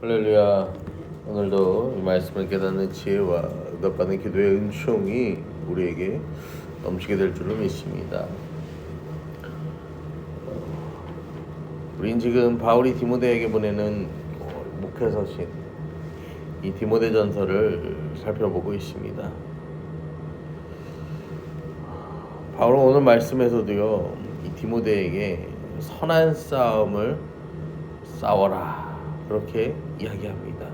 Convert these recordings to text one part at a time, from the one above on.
할렐루야. 오늘도 이 말씀을 깨닫는 지혜와 응답받는 기도의 은총이 우리에게 넘치게 될 줄을 믿습니다. 우린 지금 바울이 디모데에게 보내는 목회 서신 이 디모데 전서를 살펴보고 있습니다. 바울은 오늘 말씀에서도요, 이 디모데에게 선한 싸움을 싸워라 그렇게 이야기합니다.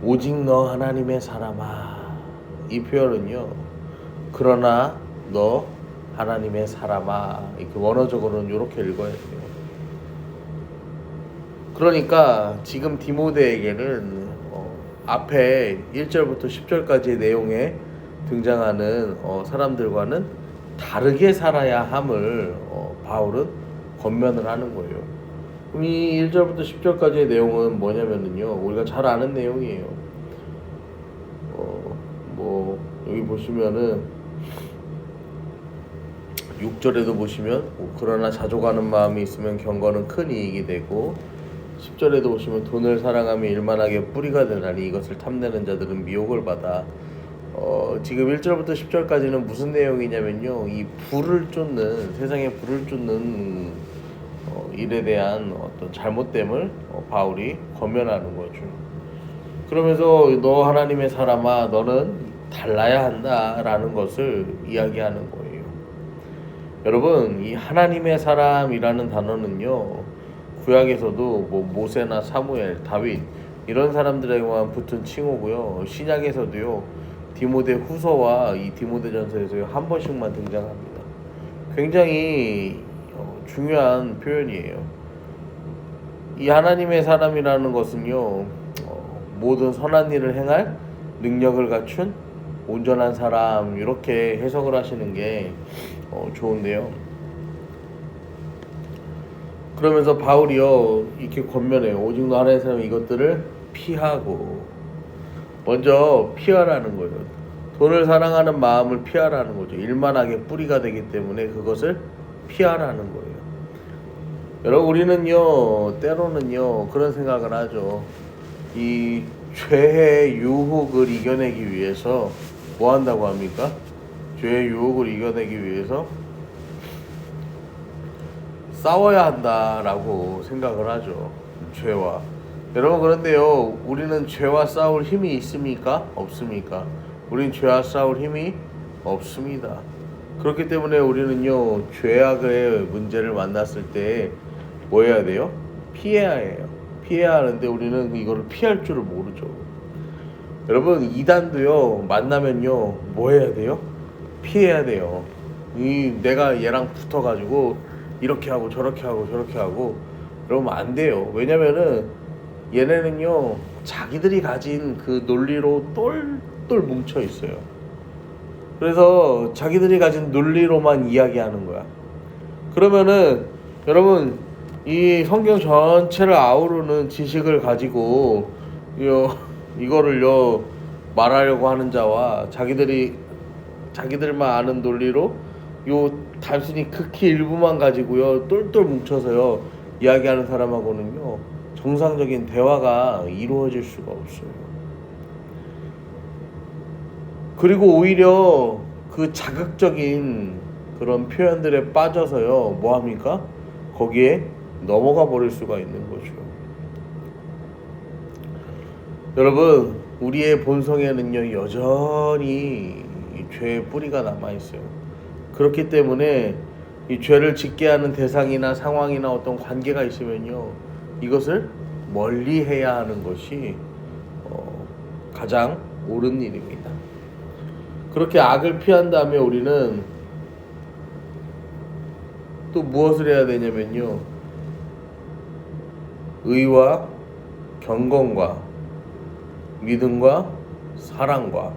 오직 너 하나님의 사람아, 이 표현은요, 그러나 너 하나님의 사람아, 이렇게 원어적으로는 이렇게 읽어야 돼요. 그러니까 지금 디모데에게는 앞에 1절부터 10절까지의 내용에 등장하는 사람들과는 다르게 살아야 함을 바울은 권면을 하는 거예요. 이 1절부터 10절까지의 내용은 뭐냐면요, 우리가 잘 아는 내용이에요. 여기 보시면은 6절에도 보시면 그러나 자족하는 마음이 있으면 경건은 큰 이익이 되고, 10절에도 보시면 돈을 사랑하며 일만하게 뿌리가 되나니 이것을 탐내는 자들은 미혹을 받아. 지금 1절부터 10절까지는 무슨 내용이냐면요, 이 불을 쫓는, 세상에 불을 쫓는 일에 대한 어떤 잘못됨을 바울이 권면하는 거죠. 그러면서 너 하나님의 사람아, 너는 달라야 한다라는 것을 이야기하는 거예요. 여러분, 이 하나님의 사람이라는 단어는요, 구약에서도 모세나 사무엘, 다윗 이런 사람들에게만 붙은 칭호고요, 신약에서도요, 디모데 후서와 이 디모데 전서에서 한 번씩만 등장합니다. 굉장히 중요한 표현이에요. 이 하나님의 사람이라는 것은요, 모든 선한 일을 행할 능력을 갖춘 온전한 사람, 이렇게 해석을 하시는 게 좋은데요. 그러면서 바울이요, 이렇게 권면해요. 오직 너 하나님의 사람, 이것들을 피하고. 먼저 피하라는 거예요. 돈을 사랑하는 마음을 피하라는 거죠. 일만하게 뿌리가 되기 때문에 그것을 피하라는 거예요. 여러분, 우리는요, 때로는요, 그런 생각을 하죠. 이 죄의 유혹을 이겨내기 위해서 뭐 한다고 합니까? 죄의 유혹을 이겨내기 위해서 싸워야 한다라고 생각을 하죠. 죄와. 여러분, 그런데요, 우리는 죄와 싸울 힘이 있습니까? 없습니까? 우린 죄와 싸울 힘이 없습니다. 그렇기 때문에 우리는요, 죄악의 문제를 만났을 때 뭐 해야 돼요? 피해야 해요. 피해야 하는데 우리는 이거를 피할 줄을 모르죠. 여러분, 이단도요, 만나면요, 뭐 해야 돼요? 피해야 돼요. 내가 얘랑 붙어가지고 이렇게 하고 저렇게 하고 저렇게 하고 그러면 안 돼요. 왜냐면은 얘네는요, 자기들이 가진 그 논리로 똘똘 뭉쳐 있어요. 그래서 자기들이 가진 논리로만 이야기하는 거야. 그러면은 여러분, 이 성경 전체를 아우르는 지식을 가지고 이거를요 말하려고 하는 자와 자기들만 아는 논리로 단순히 극히 일부만 가지고요 똘똘 뭉쳐서요 이야기하는 사람하고는요 정상적인 대화가 이루어질 수가 없어요. 그리고 오히려 그 자극적인 그런 표현들에 빠져서요 뭐합니까? 거기에 넘어가 버릴 수가 있는 거죠. 여러분, 우리의 본성에는요 여전히 이 죄의 뿌리가 남아있어요. 그렇기 때문에 이 죄를 짓게 하는 대상이나 상황이나 어떤 관계가 있으면요 이것을 멀리해야 하는 것이 가장 옳은 일입니다. 그렇게 악을 피한 다음에 우리는 또 무엇을 해야 되냐면요, 의와 경건과 믿음과 사랑과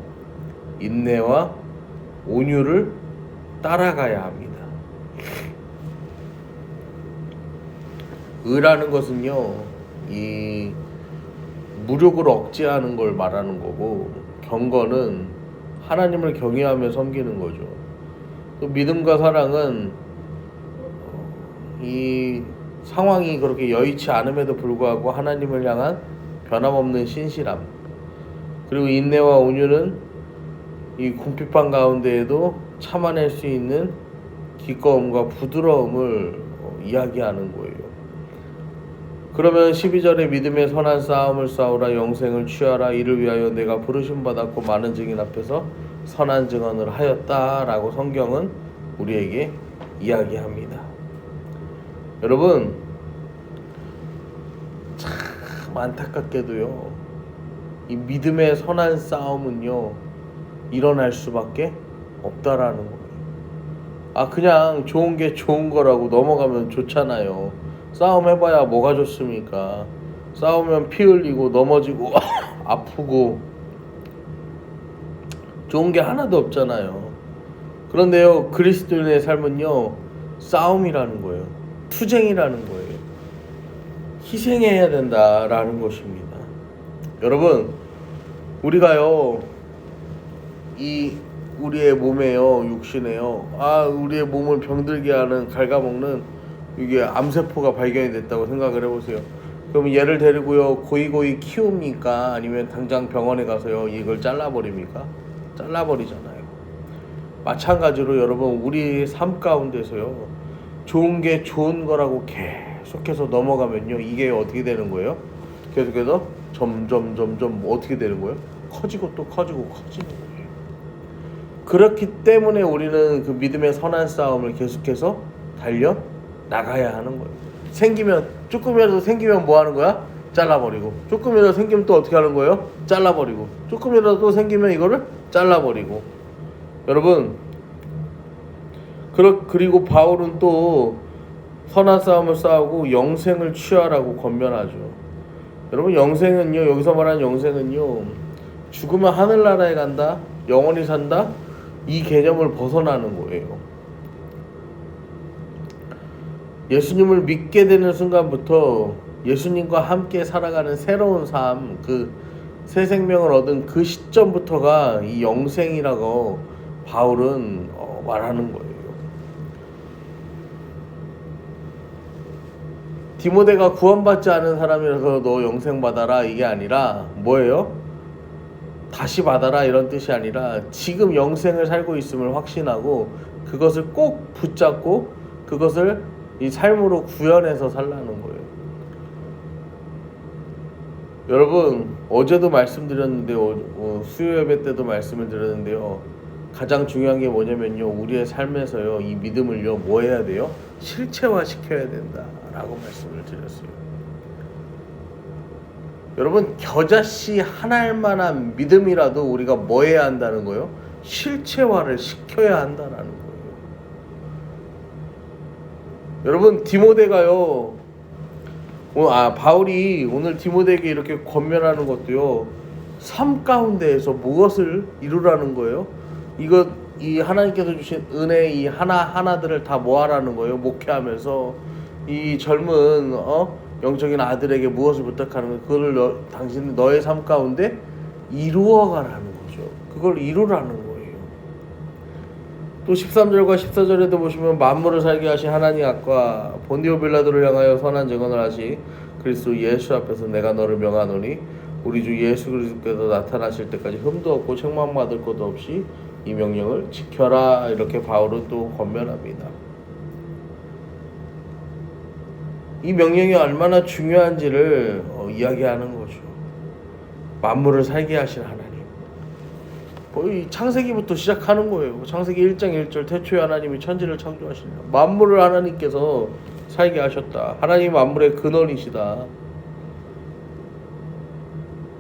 인내와 온유를 따라가야 합니다. 의라는 것은요, 이 무력을 억제하는 걸 말하는 거고, 경건은 하나님을 경외하며 섬기는 거죠. 또 믿음과 사랑은 이 상황이 그렇게 여의치 않음에도 불구하고 하나님을 향한 변함없는 신실함, 그리고 인내와 온유는 이 궁핍한 가운데에도 참아낼 수 있는 기꺼움과 부드러움을 이야기하는 거예요. 그러면 12절에 믿음의 선한 싸움을 싸우라, 영생을 취하라, 이를 위하여 내가 부르심 받았고 많은 증인 앞에서 선한 증언을 하였다라고 성경은 우리에게 이야기합니다. 여러분, 참 안타깝게도요, 이 믿음의 선한 싸움은요 일어날 수밖에 없다라는 거예요. 그냥 좋은 게 좋은 거라고 넘어가면 좋잖아요. 싸움 해봐야 뭐가 좋습니까? 싸우면 피 흘리고 넘어지고 아프고 좋은 게 하나도 없잖아요. 그런데요, 그리스도인의 삶은요 싸움이라는 거예요. 투쟁이라는 거예요. 희생해야 된다라는 것입니다. 여러분, 우리가요 이 우리의 몸에요, 육신에요, 우리의 몸을 병들게 하는, 갉아먹는 이게 암세포가 발견이 됐다고 생각을 해보세요. 그럼 얘를 데리고요 고이고이 키웁니까? 아니면 당장 병원에 가서요 이걸 잘라버립니까? 잘라버리잖아요. 마찬가지로 여러분, 우리 삶 가운데서요 좋은 게 좋은 거라고 계속해서 넘어가면요 이게 어떻게 되는 거예요? 계속해서 점점 어떻게 되는 거예요? 커지고 또 커지는 거예요. 그렇기 때문에 우리는 그 믿음의 선한 싸움을 계속해서 달려 나가야 하는 거예요. 조금이라도 생기면 뭐 하는 거야? 잘라버리고. 조금이라도 생기면 또 어떻게 하는 거예요? 잘라버리고. 조금이라도 또 생기면 이거를 잘라버리고. 여러분, 그리고 바울은 또 선한 싸움을 싸우고 영생을 취하라고 권면하죠. 여러분, 영생은요, 여기서 말하는 영생은요, 죽으면 하늘나라에 간다, 영원히 산다, 이 개념을 벗어나는 거예요. 예수님을 믿게 되는 순간부터 예수님과 함께 살아가는 새로운 삶, 그 새 생명을 얻은 그 시점부터가 이 영생이라고 바울은 말하는 거예요. 디모데가 구원받지 않은 사람이라서 너 영생 받아라 이게 아니라 뭐예요? 다시 받아라 이런 뜻이 아니라 지금 영생을 살고 있음을 확신하고 그것을 꼭 붙잡고 그것을 이 삶으로 구현해서 살라는 거예요. 여러분, 어제도 말씀드렸는데요, 수요 예배 때도 말씀을 드렸는데요, 가장 중요한 게 뭐냐면요, 우리의 삶에서요 이 믿음을요 뭐 해야 돼요? 실체화 시켜야 된다라고 말씀을 드렸어요. 여러분, 겨자씨 하나일 만한 믿음이라도 우리가 뭐 해야 한다는 거예요? 실체화를 시켜야 한다라는 거예요. 여러분, 디모데가요, 바울이 오늘 디모데에게 이렇게 권면하는 것도요, 삶 가운데에서 무엇을 이루라는 거예요? 이 하나님께서 주신 은혜 이 하나하나들을 다 뭐하라는 거예요? 목회하면서 이 젊은 영적인 아들에게 무엇을 부탁하는 거예요? 그걸 당신 너의 삶 가운데 이루어가라는 거죠. 그걸 이루라는 거예요. 또 13절과 14절에도 보시면 만물을 살게 하신 하나님 앞과 본디오 빌라도를 향하여 선한 증언을 하시 그리스도 예수 앞에서 내가 너를 명하노니 우리 주 예수 그리스도께서 나타나실 때까지 흠도 없고 책망받을 것도 없이 이 명령을 지켜라. 이렇게 바울은 또 권면합니다. 이 명령이 얼마나 중요한지를 이야기하는 거죠. 만물을 살게 하신 하나님. 거의 창세기부터 시작하는 거예요. 창세기 1장 1절 태초에 하나님이 천지를 창조하시니라. 만물을 하나님께서 살게 하셨다. 하나님 만물의 근원이시다.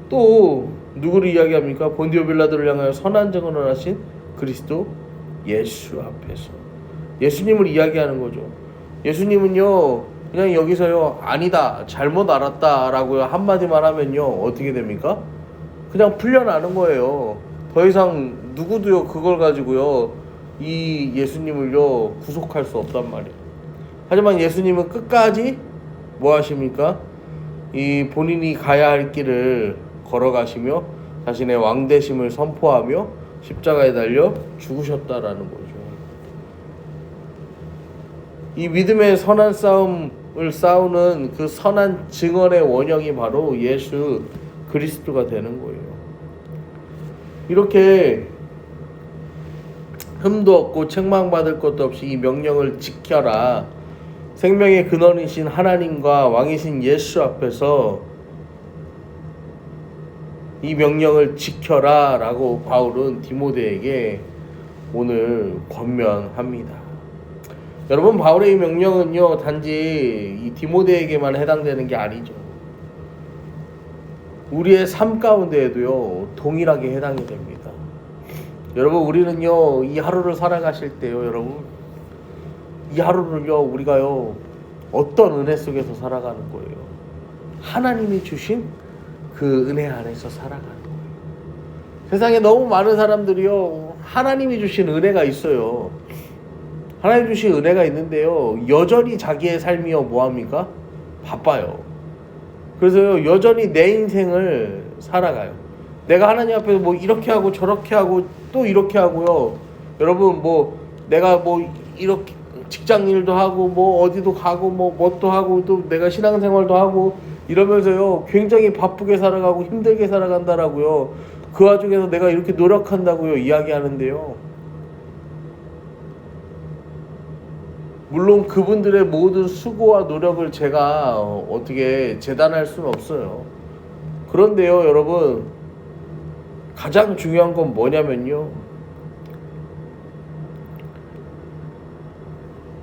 또 누구를 이야기합니까? 본디오 빌라도를 향하여 선한 증언을 하신 그리스도 예수 앞에서 예수님을 이야기하는 거죠. 예수님은요 그냥 여기서요 아니다 잘못 알았다라고 한마디만 하면요 어떻게 됩니까? 그냥 풀려나는 거예요. 더 이상 누구도요 그걸 가지고요 이 예수님을요 구속할 수 없단 말이에요. 하지만 예수님은 끝까지 뭐 하십니까? 이 본인이 가야 할 길을 걸어가시며 자신의 왕되심을 선포하며 십자가에 달려 죽으셨다라는 거죠. 이 믿음의 선한 싸움 싸우는 그 선한 증언의 원형이 바로 예수 그리스도가 되는 거예요. 이렇게 흠도 없고 책망받을 것도 없이 이 명령을 지켜라. 생명의 근원이신 하나님과 왕이신 예수 앞에서 이 명령을 지켜라 라고 바울은 디모데에게 오늘 권면합니다. 여러분, 바울의 이 명령은요 단지 이 디모데에게만 해당되는 게 아니죠. 우리의 삶 가운데에도요 동일하게 해당이 됩니다. 여러분, 우리는요 이 하루를 살아가실 때요, 여러분, 이 하루를요 우리가요 어떤 은혜 속에서 살아가는 거예요? 하나님이 주신 그 은혜 안에서 살아가는 거예요. 세상에 너무 많은 사람들이요 하나님이 주신 은혜가 있어요. 하나님 주신 은혜가 있는데요 여전히 자기의 삶이요 뭐합니까? 바빠요. 그래서요 여전히 내 인생을 살아가요. 내가 하나님 앞에서 뭐 이렇게 하고 저렇게 하고 또 이렇게 하고요. 여러분, 뭐 내가 뭐 이렇게 직장 일도 하고 뭐 어디도 가고 뭐 뭣도 하고 또 내가 신앙생활도 하고 이러면서요 굉장히 바쁘게 살아가고 힘들게 살아간다라고요. 그 와중에서 내가 이렇게 노력한다고요 이야기하는데요, 물론 그분들의 모든 수고와 노력을 제가 어떻게 재단할 수는 없어요. 그런데요 여러분, 가장 중요한 건 뭐냐면요,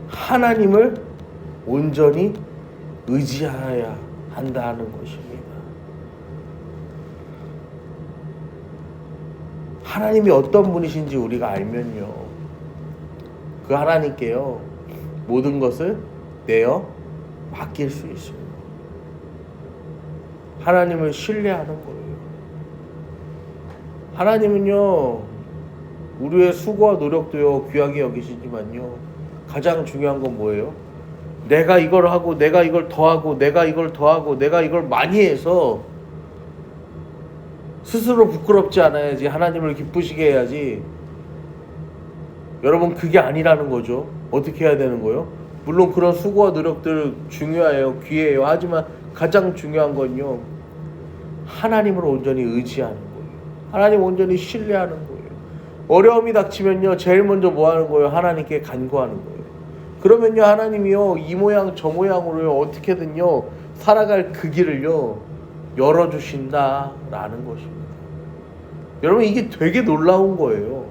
하나님을 온전히 의지하여야 한다는 것입니다. 하나님이 어떤 분이신지 우리가 알면요 그 하나님께요 모든 것을 내어 맡길 수 있어요. 하나님을 신뢰하는 거예요. 하나님은요 우리의 수고와 노력도요 귀하게 여기시지만요 가장 중요한 건 뭐예요? 내가 이걸 하고 내가 이걸 더 하고 내가 이걸 더 하고 내가 이걸 많이 해서 스스로 부끄럽지 않아야지, 하나님을 기쁘시게 해야지. 여러분, 그게 아니라는 거죠. 어떻게 해야 되는 거예요? 물론 그런 수고와 노력들 중요해요, 귀해요. 하지만 가장 중요한 건요 하나님을 온전히 의지하는 거예요. 하나님 온전히 신뢰하는 거예요. 어려움이 닥치면요 제일 먼저 뭐 하는 거예요? 하나님께 간구하는 거예요. 그러면요 하나님이요 이 모양 저 모양으로요 어떻게든요 살아갈 그 길을요 열어주신다라는 것입니다. 여러분, 이게 되게 놀라운 거예요.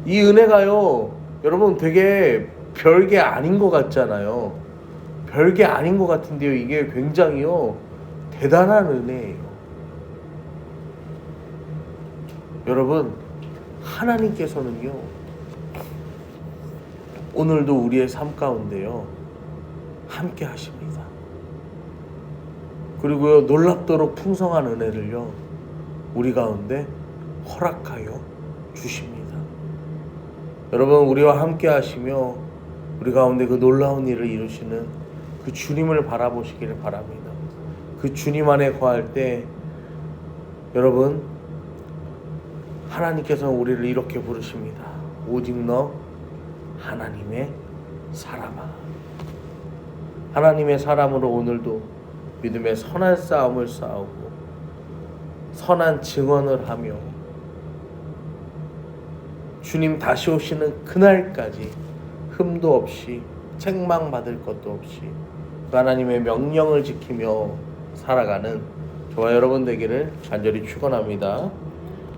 이 은혜가요 여러분 되게 별게 아닌 것 같잖아요. 별게 아닌 것 같은데요 이게 굉장히요 대단한 은혜예요. 여러분, 하나님께서는요 오늘도 우리의 삶 가운데요 함께 하십니다. 그리고요 놀랍도록 풍성한 은혜를요 우리 가운데 허락하여 주십니다. 여러분, 우리와 함께 하시며 우리 가운데 그 놀라운 일을 이루시는 그 주님을 바라보시기를 바랍니다. 그 주님 안에 거할 때 여러분, 하나님께서는 우리를 이렇게 부르십니다. 오직 너 하나님의 사람아. 하나님의 사람으로 오늘도 믿음의 선한 싸움을 싸우고 선한 증언을 하며 주님 다시 오시는 그날까지 흠도 없이 책망받을 것도 없이 그 하나님의 명령을 지키며 살아가는 저와 여러분 되기를 간절히 축원합니다.